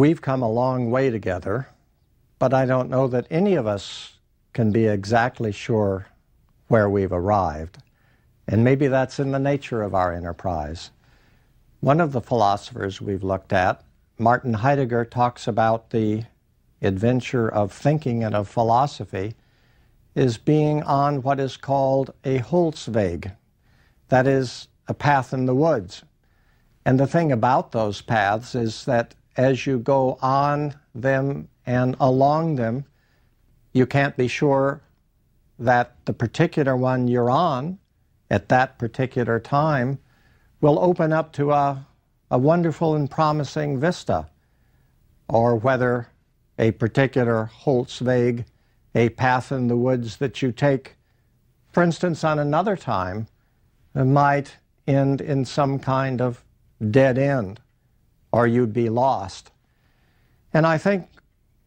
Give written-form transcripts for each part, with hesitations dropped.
we've come a long way together, but I don't know that any of us can be exactly sure where we've arrived. And maybe that's in the nature of our enterprise. One of the philosophers we've looked at, Martin Heidegger, talks about the adventure of thinking and of philosophy is being on what is called a Holzweg, that is, a path in the woods. And the thing about those paths is that as you go on them and along them, you can't be sure that the particular one you're on at that particular time will open up to a wonderful and promising vista, or whether a particular Holzweg, a path in the woods that you take, for instance, on another time, might end in some kind of dead end, or you'd be lost. And I think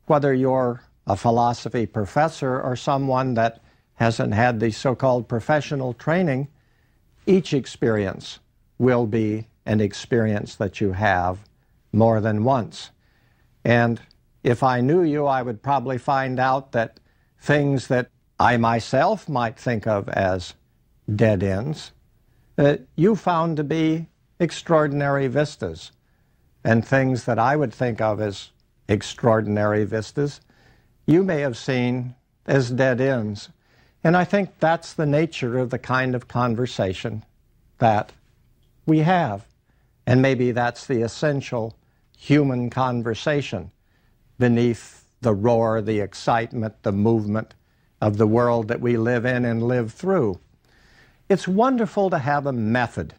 whether you're a philosophy professor or someone that hasn't had the so-called professional training, each experience will be an experience that you have more than once. And if I knew you, I would probably find out that things that I myself might think of as dead ends, you found to be extraordinary vistas. And things that I would think of as extraordinary vistas, you may have seen as dead ends. And I think that's the nature of the kind of conversation that we have. And maybe that's the essential human conversation beneath the roar, the excitement, the movement of the world that we live in and live through. It's wonderful to have a method.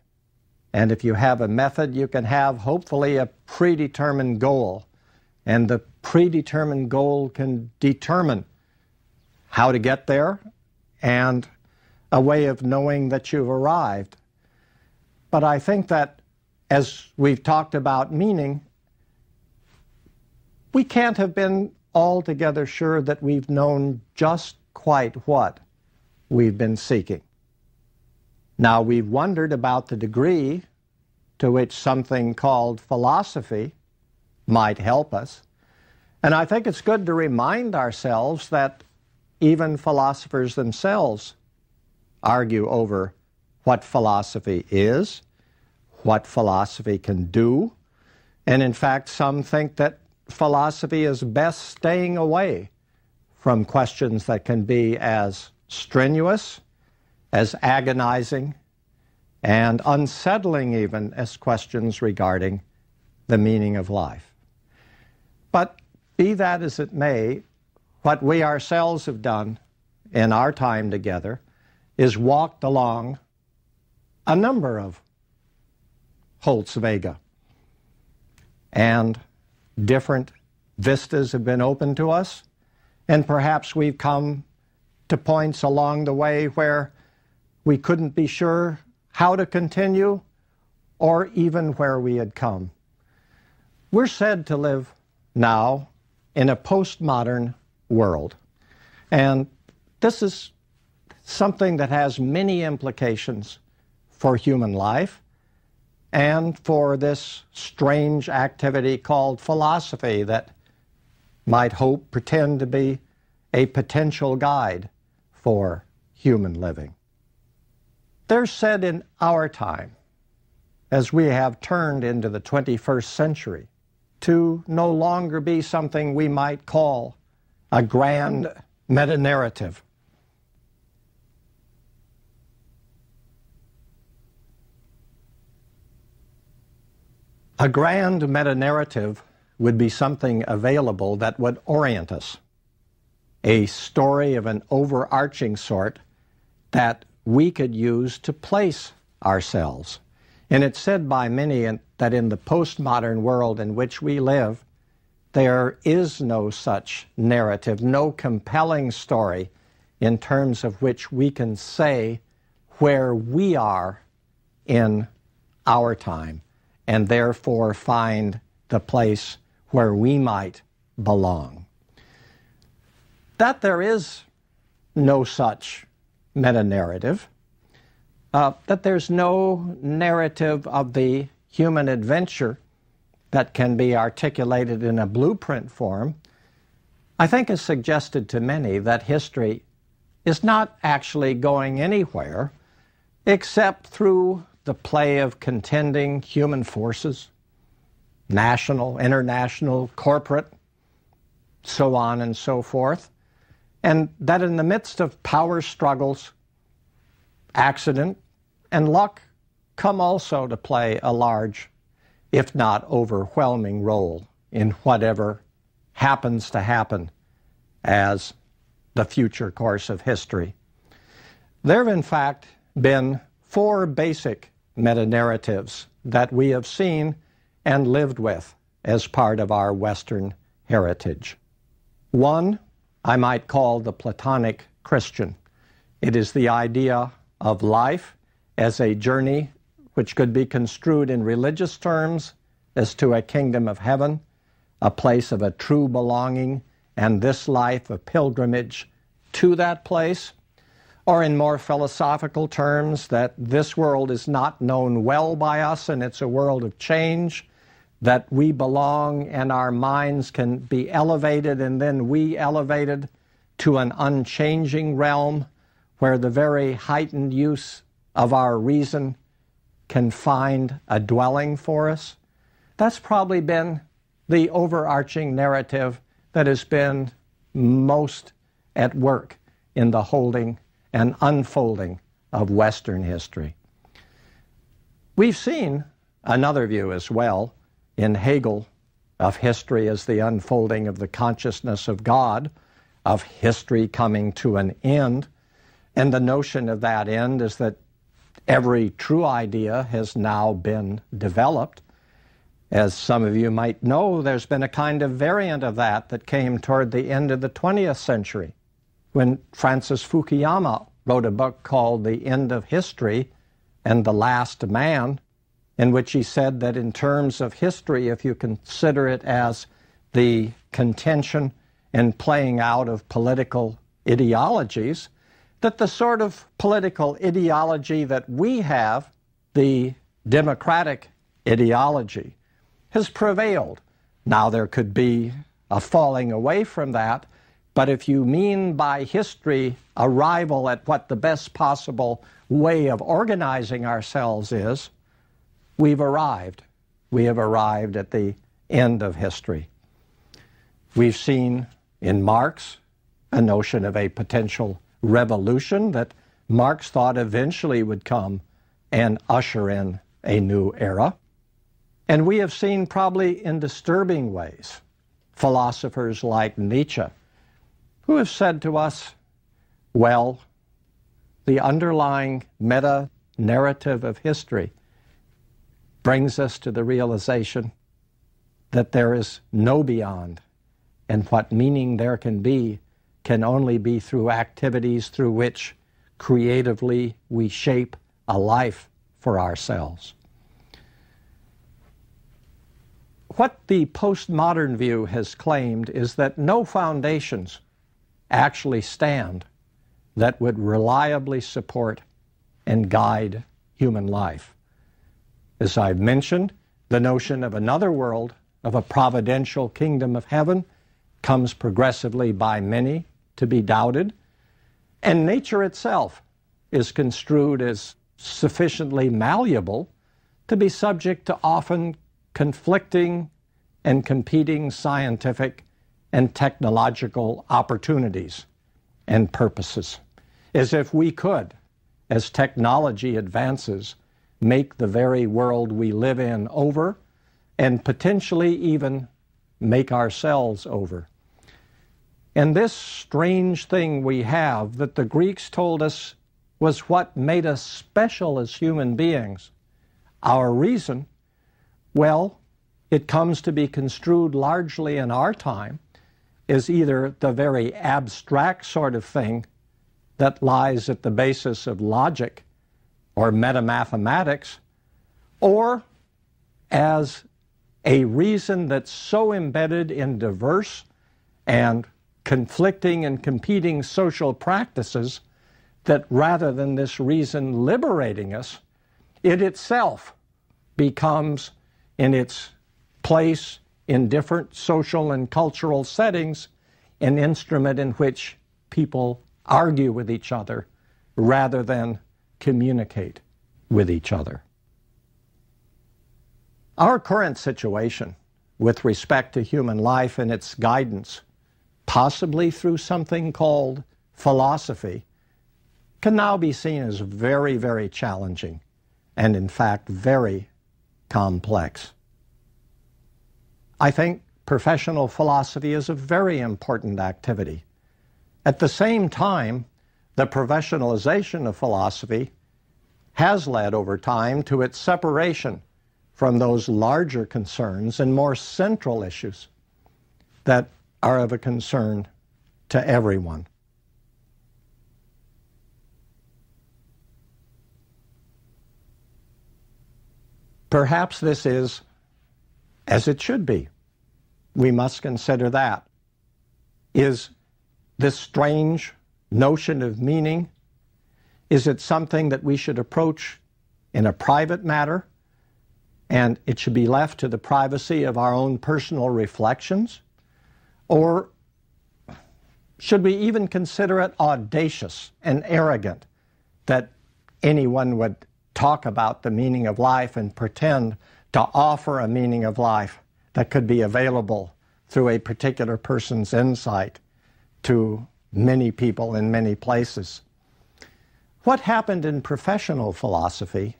And if you have a method, you can have, hopefully, a predetermined goal. And the predetermined goal can determine how to get there and a way of knowing that you've arrived. But I think that as we've talked about meaning, we can't have been altogether sure that we've known just quite what we've been seeking. Now, we've wondered about the degree to which something called philosophy might help us. And I think it's good to remind ourselves that even philosophers themselves argue over what philosophy is, what philosophy can do, and in fact, some think that philosophy is best staying away from questions that can be as strenuous, as agonizing, and unsettling even as questions regarding the meaning of life. But be that as it may, what we ourselves have done in our time together is walked along a number of Holzwege, and different vistas have been open to us, and perhaps we've come to points along the way where we couldn't be sure how to continue or even where we had come. We're said to live now in a postmodern world, and this is something that has many implications for human life and for this strange activity called philosophy that might pretend to be a potential guide for human living. There's said in our time, as we have turned into the 21st century, to no longer be something we might call a grand meta-narrative. A grand meta-narrative would be something available that would orient us, a story of an overarching sort that we could use to place ourselves. And it's said by many that in the postmodern world in which we live, there is no such narrative, no compelling story in terms of which we can say where we are in our time, and therefore find the place where we might belong. That there is no such meta-narrative, that there's no narrative of the human adventure that can be articulated in a blueprint form, I think has suggested to many that history is not actually going anywhere except through the play of contending human forces, national, international, corporate, so on and so forth, and that in the midst of power struggles, accident, and luck come also to play a large, if not overwhelming, role in whatever happens to happen as the future course of history. There have, in fact, been 4 basic meta-narratives that we have seen and lived with as part of our Western heritage. One, I might call the Platonic Christian. It is the idea of life as a journey which could be construed in religious terms as to a kingdom of heaven, a place of a true belonging, and this life a pilgrimage to that place, or in more philosophical terms, that this world is not known well by us and it's a world of change, that we belong and our minds can be elevated and then we elevated to an unchanging realm where the very heightened use of our reason can find a dwelling for us. That's probably been the overarching narrative that has been most at work in the holding and unfolding of Western history. We've seen another view as well in Hegel of history as the unfolding of the consciousness of God, of history coming to an end, and the notion of that end is that every true idea has now been developed. As some of you might know, there's been a kind of variant of that that came toward the end of the 20th century, when Francis Fukuyama wrote a book called The End of History and the Last Man, in which he said that in terms of history, if you consider it as the contention and playing out of political ideologies, that the sort of political ideology that we have, the democratic ideology, has prevailed. Now there could be a falling away from that, but if you mean by history arrival at what the best possible way of organizing ourselves is, we've arrived. We have arrived at the end of history. We've seen in Marx a notion of a potential revolution that Marx thought eventually would come and usher in a new era. And we have seen probably in disturbing ways philosophers like Nietzsche who have said to us, well, the underlying meta-narrative of history brings us to the realization that there is no beyond, and what meaning there can be can only be through activities through which creatively we shape a life for ourselves. What the postmodern view has claimed is that no foundations actually stand that would reliably support and guide human life. As I've mentioned, the notion of another world, of a providential kingdom of heaven, comes progressively by many to be doubted, and nature itself is construed as sufficiently malleable to be subject to often conflicting and competing scientific and technological opportunities and purposes, as if we could, as technology advances, make the very world we live in over, and potentially even make ourselves over. And this strange thing we have that the Greeks told us was what made us special as human beings, our reason, well, it comes to be construed largely in our time as either the very abstract sort of thing that lies at the basis of logic or metamathematics, or as a reason that's so embedded in diverse and conflicting and competing social practices that rather than this reason liberating us, it itself becomes, in its place in different social and cultural settings an instrument in which people argue with each other rather than communicate with each other. Our current situation with respect to human life and its guidance, possibly through something called philosophy, can now be seen as very, very challenging and, in fact, very complex. I think professional philosophy is a very important activity. At the same time, the professionalization of philosophy has led over time to its separation from those larger concerns and more central issues that are of a concern to everyone. Perhaps this is as it should be. We must consider that. Is this strange notion of meaning, is it something that we should approach in a private matter, and it should be left to the privacy of our own personal reflections? Or should we even consider it audacious and arrogant that anyone would talk about the meaning of life and pretend to offer a meaning of life that could be available through a particular person's insight to many people in many places? What happened in professional philosophy,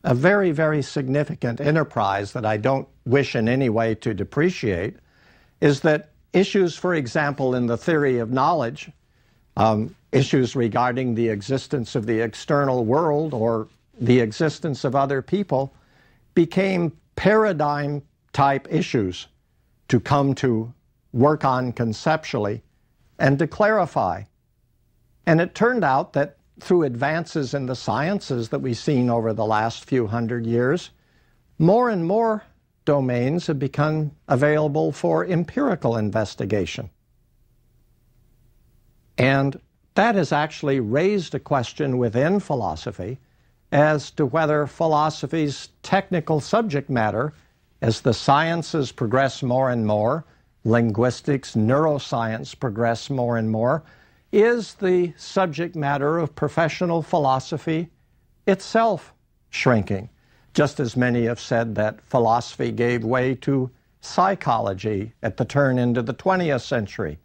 a very, very significant enterprise that I don't wish in any way to depreciate, is that issues, for example, in the theory of knowledge, issues regarding the existence of the external world or the existence of other people, became paradigm-type issues to come to work on conceptually and to clarify. And it turned out that through advances in the sciences that we've seen over the last few hundred years, more and more domains have become available for empirical investigation. And that has actually raised a question within philosophy as to whether philosophy's technical subject matter, as the sciences progress more and more, linguistics, neuroscience progress more and more, is the subject matter of professional philosophy itself shrinking? Just as many have said that philosophy gave way to psychology at the turn into the 20th century,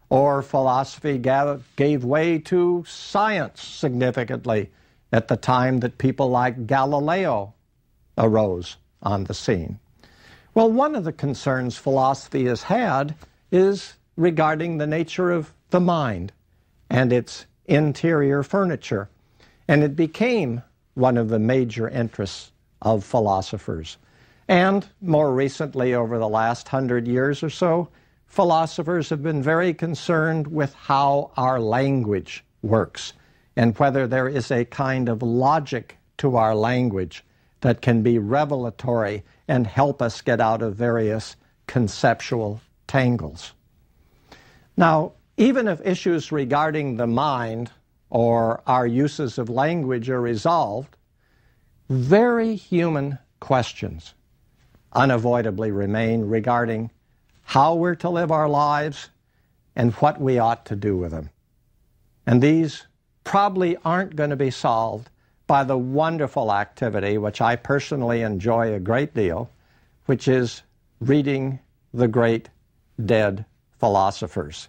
or philosophy gave way to science significantly at the time that people like Galileo arose on the scene. Well, one of the concerns philosophy has had is regarding the nature of the mind and its interior furniture, and it became one of the major interests of philosophers. And more recently, over the last 100 years or so, philosophers have been very concerned with how our language works and whether there is a kind of logic to our language that can be revelatory and help us get out of various conceptual tangles. Now, even if issues regarding the mind or our uses of language are resolved, very human questions unavoidably remain regarding how we're to live our lives and what we ought to do with them. And these probably aren't going to be solved by the wonderful activity, which I personally enjoy a great deal, which is reading the great dead philosophers,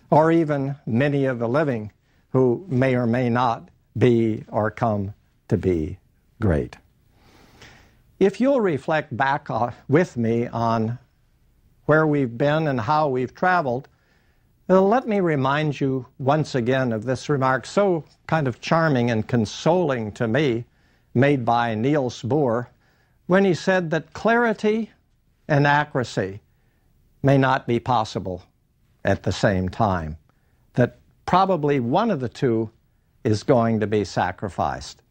or even many of the living who may or may not be or come to be great. If you'll reflect back with me on where we've been and how we've traveled, let me remind you once again of this remark, so kind of charming and consoling to me, made by Niels Bohr, when he said that clarity and accuracy may not be possible at the same time, that probably one of the two is going to be sacrificed.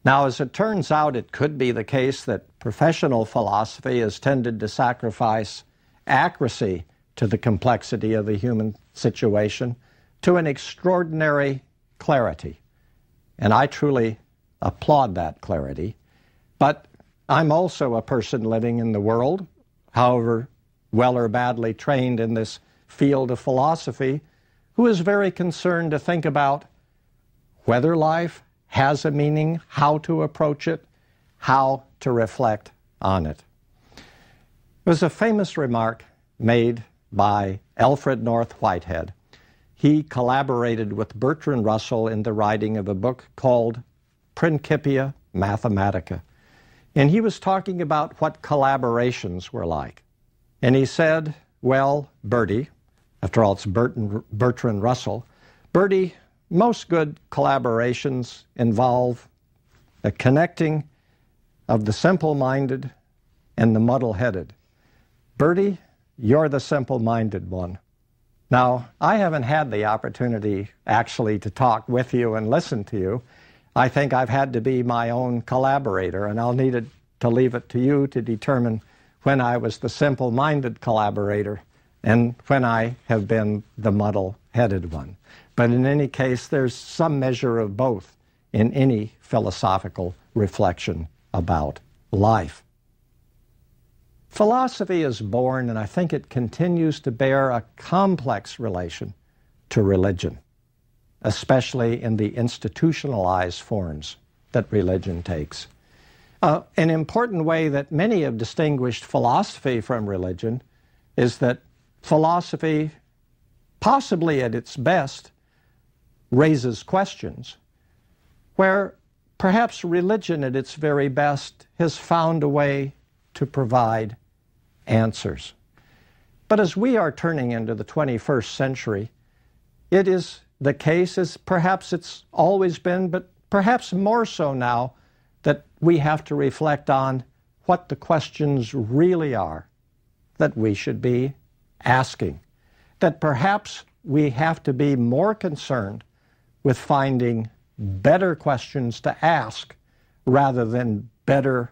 Now, as it turns out, it could be the case that professional philosophy has tended to sacrifice accuracy to the complexity of the human situation to an extraordinary clarity. And I truly applaud that clarity. But I'm also a person living in the world, however well or badly trained in this field of philosophy, who is very concerned to think about whether life has a meaning, how to approach it, how to reflect on it. There was a famous remark made by Alfred North Whitehead. He collaborated with Bertrand Russell in the writing of a book called Principia Mathematica. And he was talking about what collaborations were like. And he said, well, Bertie, after all, it's Bertrand Russell, Bertie, most good collaborations involve a connecting of the simple-minded and the muddle-headed. Bertie, you're the simple-minded one. Now, I haven't had the opportunity actually to talk with you and listen to you. I think I've had to be my own collaborator, and I'll need to leave it to you to determine when I was the simple-minded collaborator and when I have been the muddle-headed one. But in any case, there's some measure of both in any philosophical reflection about life. Philosophy is born, and I think it continues to bear a complex relation to religion, especially in the institutionalized forms that religion takes. An important way that many have distinguished philosophy from religion is that philosophy, possibly at its best, raises questions, where perhaps religion at its very best has found a way to provide answers. But as we are turning into the 21st century, it is the case, as perhaps it's always been, but perhaps more so now, that we have to reflect on what the questions really are that we should be asking. That perhaps we have to be more concerned with finding better questions to ask rather than better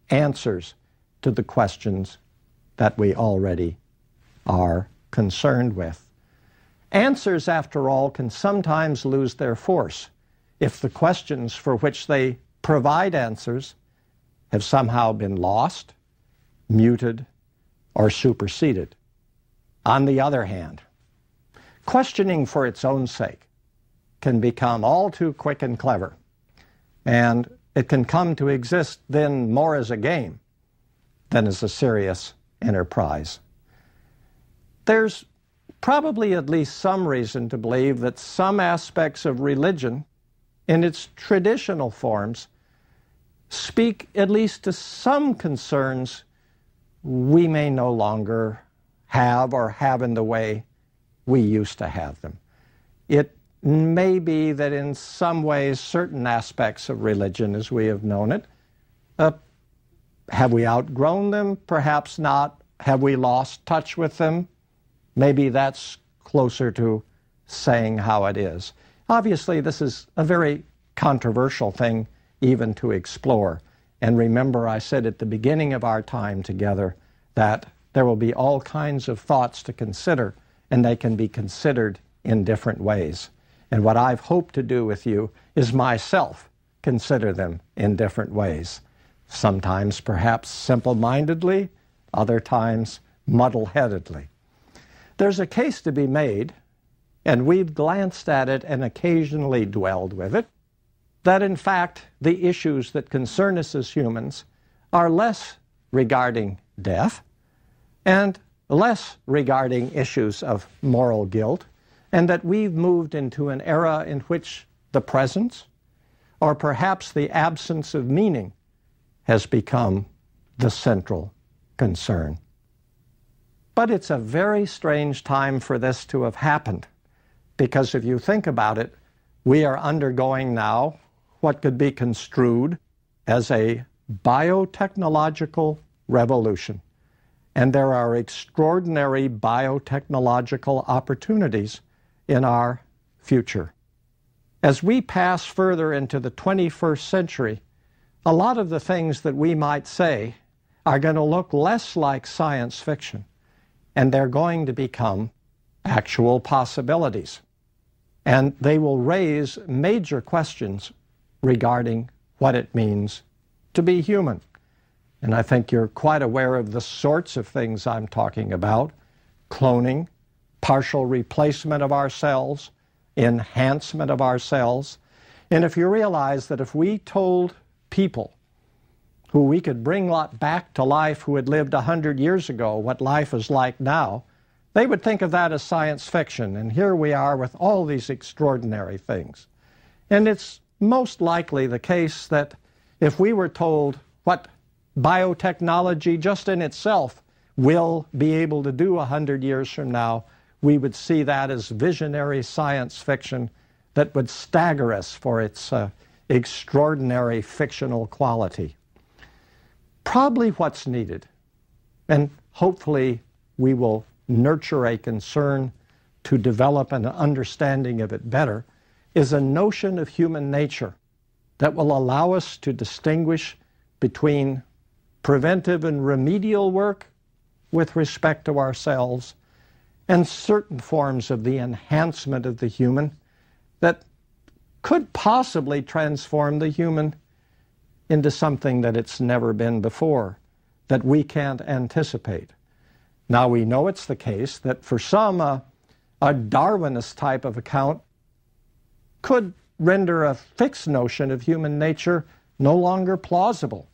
answers to the questions that we already are concerned with. Answers, after all, can sometimes lose their force if the questions for which they provide answers have somehow been lost, muted, or superseded. On the other hand, questioning for its own sake can become all too quick and clever, and it can come to exist then more as a game than as a serious enterprise. There's probably at least some reason to believe that some aspects of religion in its traditional forms speak at least to some concerns we may no longer have or have in the way we used to have them. It may be that in some ways certain aspects of religion as we have known it, have we outgrown them? Perhaps not. Have we lost touch with them? Maybe that's closer to saying how it is. Obviously, this is a very controversial thing even to explore. And remember, I said at the beginning of our time together that there will be all kinds of thoughts to consider, and they can be considered in different ways. And what I've hoped to do with you is myself consider them in different ways. Sometimes perhaps simple-mindedly, other times muddle-headedly. There's a case to be made, and we've glanced at it and occasionally dwelled with it, that in fact the issues that concern us as humans are less regarding death and less regarding issues of moral guilt, and that we've moved into an era in which the presence, or perhaps the absence of meaning, has become the central concern. But it's a very strange time for this to have happened, because if you think about it, we are undergoing now what could be construed as a biotechnological revolution. And there are extraordinary biotechnological opportunities in our future. As we pass further into the 21st century, a lot of the things that we might say are going to look less like science fiction, and they're going to become actual possibilities. And they will raise major questions regarding what it means to be human. and I think you're quite aware of the sorts of things I'm talking about: cloning, partial replacement of our cells, enhancement of our cells. And if you realize that if we told people who we could bring back to life who had lived 100 years ago what life is like now, they would think of that as science fiction. And here we are with all these extraordinary things. And it's most likely the case that if we were told what biotechnology just in itself will be able to do 100 years from now, we would see that as visionary science fiction that would stagger us for its extraordinary fictional quality. Probably what's needed, and hopefully we will nurture a concern to develop an understanding of it better, is a notion of human nature that will allow us to distinguish between preventive and remedial work with respect to ourselves and certain forms of the enhancement of the human that could possibly transform the human into something that it's never been before, that we can't anticipate. Now, we know it's the case that for some, a Darwinist type of account could render a fixed notion of human nature no longer plausible,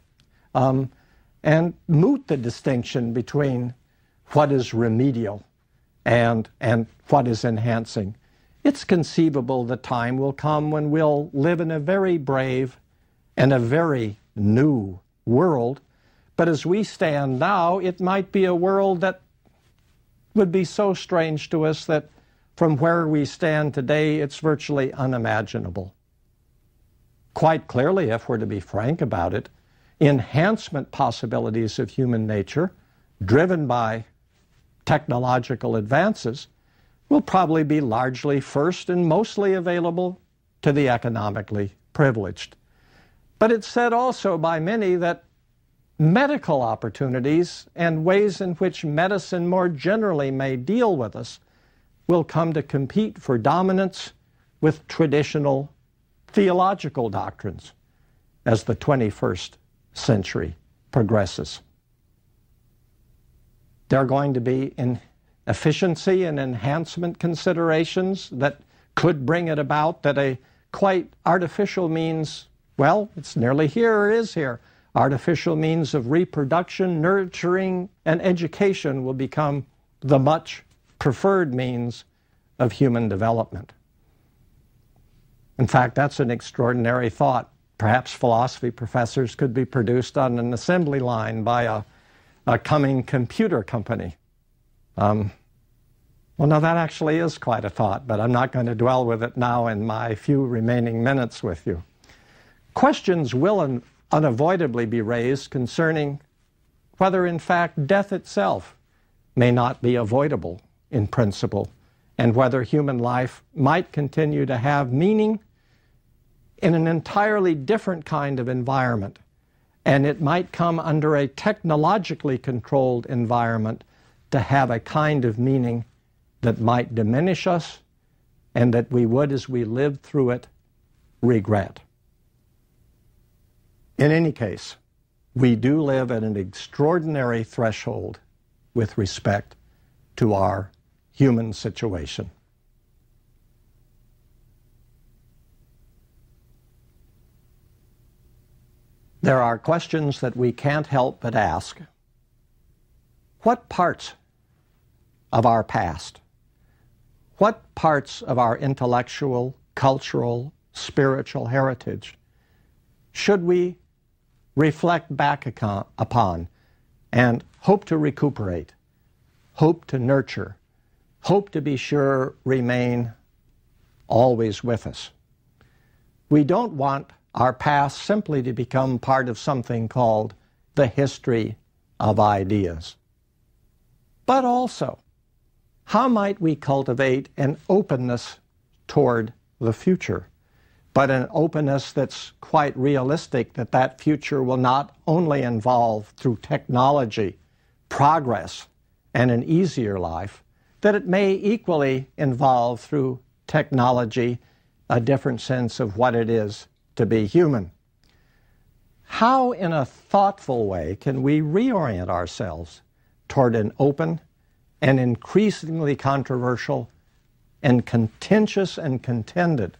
and moot the distinction between what is remedial and what is enhancing. It's conceivable the time will come when we'll live in a very brave and a very new world, but as we stand now, it might be a world that would be so strange to us that from where we stand today, it's virtually unimaginable. Quite clearly, if we're to be frank about it, enhancement possibilities of human nature, driven by technological advances, will probably be largely first and mostly available to the economically privileged. But it's said also by many that medical opportunities and ways in which medicine more generally may deal with us will come to compete for dominance with traditional theological doctrines as the 21st century progresses. There are going to be efficiency and enhancement considerations that could bring it about that a quite artificial means, well, it's nearly here or is here, artificial means of reproduction, nurturing, and education will become the much preferred means of human development. In fact, that's an extraordinary thought. Perhaps philosophy professors could be produced on an assembly line by a coming computer company. Well, no, that actually is quite a thought, but I'm not going to dwell with it now in my few remaining minutes with you. Questions will unavoidably be raised concerning whether, in fact, death itself may not be avoidable in principle, and whether human life might continue to have meaning in an entirely different kind of environment, and it might come under a technologically controlled environment to have a kind of meaning that might diminish us and that we would, as we lived through it, regret. In any case, we do live at an extraordinary threshold with respect to our human situation. There are questions that we can't help but ask. What parts of our past, what parts of our intellectual, cultural, spiritual heritage should we reflect back upon and hope to recuperate, hope to nurture, hope to be sure remain always with us? We don't want our past simply to become part of something called the history of ideas. But also, how might we cultivate an openness toward the future, but an openness that's quite realistic, that that future will not only involve, through technology, progress, and an easier life, that it may equally involve, through technology, a different sense of what it is to be human. how in a thoughtful way can we reorient ourselves toward an open and increasingly controversial and contentious and contended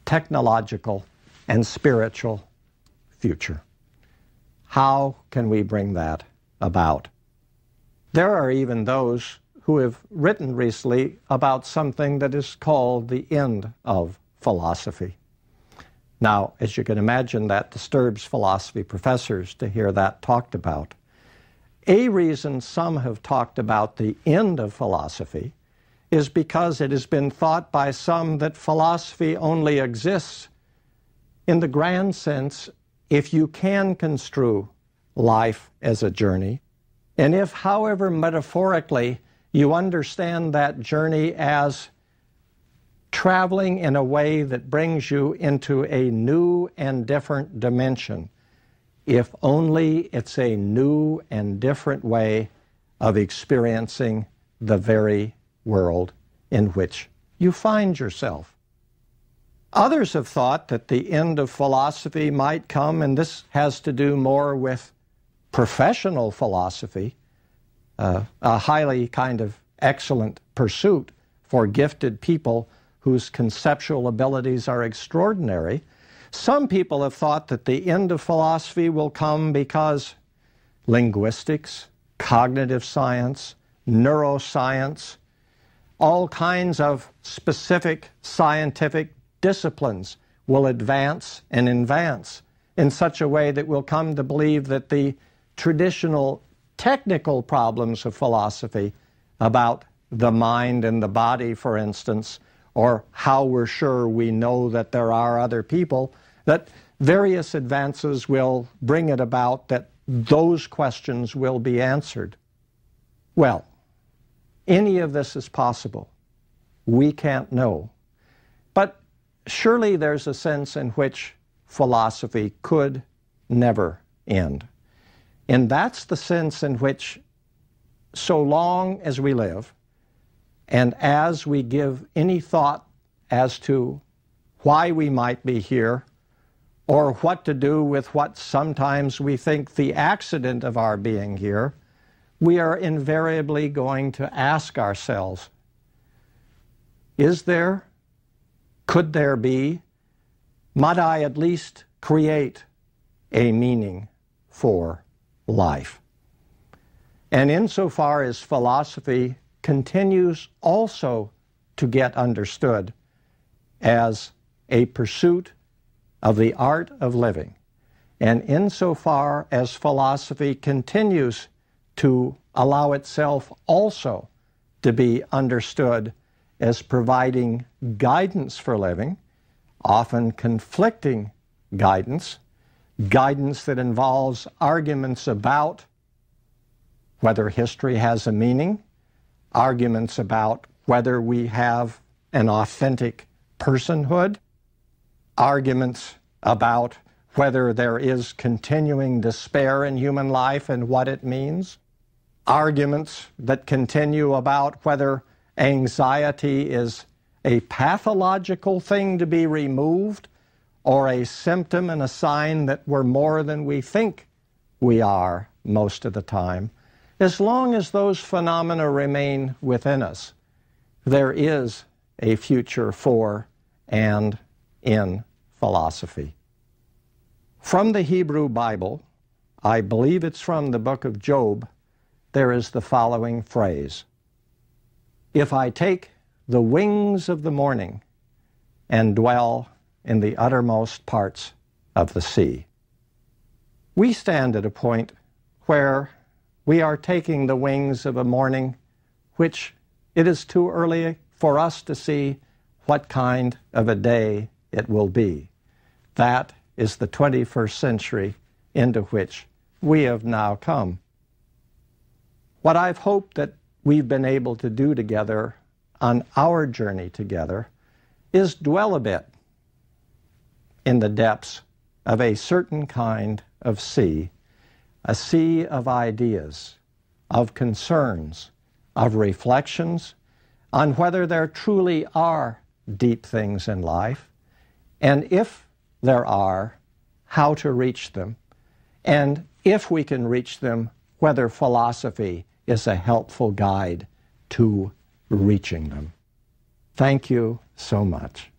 technological and spiritual future? How can we bring that about? There are even those who have written recently about something that is called the end of philosophy. Now, as you can imagine, that disturbs philosophy professors to hear that talked about. A reason some have talked about the end of philosophy is because it has been thought by some that philosophy only exists in the grand sense if you can construe life as a journey, and if, however metaphorically, you understand that journey as traveling in a way that brings you into a new and different dimension, if only it's a new and different way of experiencing the very world in which you find yourself. Others have thought that the end of philosophy might come, and this has to do more with professional philosophy, a highly kind of excellent pursuit for gifted people whose conceptual abilities are extraordinary. Some people have thought that the end of philosophy will come because linguistics, cognitive science, neuroscience, all kinds of specific scientific disciplines will advance and advance in such a way that we'll come to believe that the traditional technical problems of philosophy about the mind and the body, for instance, or how we're sure we know that there are other people, that various advances will bring it about that those questions will be answered. Well, any of this is possible. We can't know. But surely there's a sense in which philosophy could never end. And that's the sense in which, so long as we live, and as we give any thought as to why we might be here, or what to do with what sometimes we think the accident of our being here, we are invariably going to ask ourselves, is there, could there be, might I at least create a meaning for life? And insofar as philosophy continues also to get understood as a pursuit of the art of living, and insofar as philosophy continues to allow itself also to be understood as providing guidance for living, often conflicting guidance, guidance that involves arguments about whether history has a meaning, arguments about whether we have an authentic personhood, arguments about whether there is continuing despair in human life and what it means, arguments that continue about whether anxiety is a pathological thing to be removed or a symptom and a sign that we're more than we think we are most of the time. As long as those phenomena remain within us, there is a future for and in philosophy. From the Hebrew Bible, I believe it's from the book of Job, there is the following phrase: "If I take the wings of the morning and dwell in the uttermost parts of the sea." We stand at a point where we are taking the wings of a morning which it is too early for us to see what kind of a day it will be. That is the 21st century into which we have now come. What I've hoped that we've been able to do together on our journey together is dwell a bit in the depths of a certain kind of sea, a sea of ideas, of concerns, of reflections on whether there truly are deep things in life, and if there are, how to reach them, and if we can reach them, whether philosophy is a helpful guide to reaching them. Thank you so much.